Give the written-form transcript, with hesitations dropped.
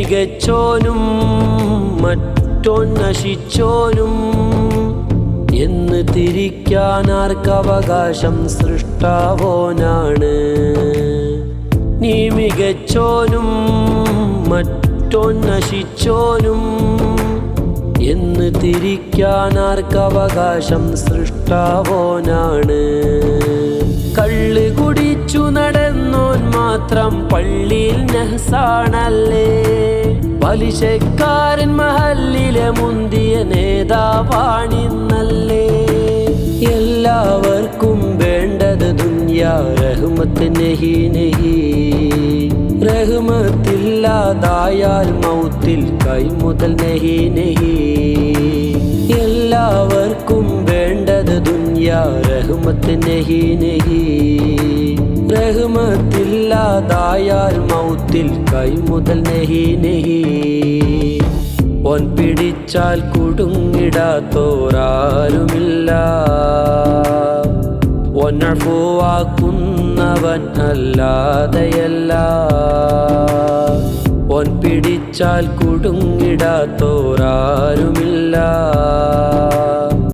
മികച്ചോനും മറ്റോൻ നശിച്ചോനും എന്ന് തിരിക്കാൻ ആർക്കവകാശം? സൃഷ്ടാവോനാണ്. നീ മികച്ചോനും മറ്റോൻ നശിച്ചോനും എന്ന് തിരിക്കാൻ ആർക്കവകാശം? സൃഷ്ടാവോനാണ്. കള്ള് കുടിച്ചു നടന്നോൻ മാത്രം പള്ളിയിൽ നഹ്സാണല്ലേ? പലിശക്കാരൻ മഹല്ലിലെ മുന്തിയ നേതാവാണിന്നല്ലേ? എല്ലാവർക്കും വേണ്ടത് ദുനിയാ റഹ്മത്ത് നഹി നഹി. റഹ്മത്തില്ലാതായാൽ മൗത്തിൽ കൈമുതൽ നഹി നഹി. എല്ലാവർക്കും വേണ്ടത് ദുനിയാ റഹ്മത്ത് നഹി നഹി. റഹ്മത്തില്ലാതായാൽ മൗത്തിൽ കൈമുതൽ നഹി നഹി. ഓൻ പിടിച്ചാൽ കുടുങ്ങിടാത്തോരാരുമില്ല. ഓൻ അഫ്വാക്കുന്നവൻ അല്ലാതെയല്ല. ഓൻ പിടിച്ചാൽ കുടുങ്ങിടാത്തോരാരുമില്ല.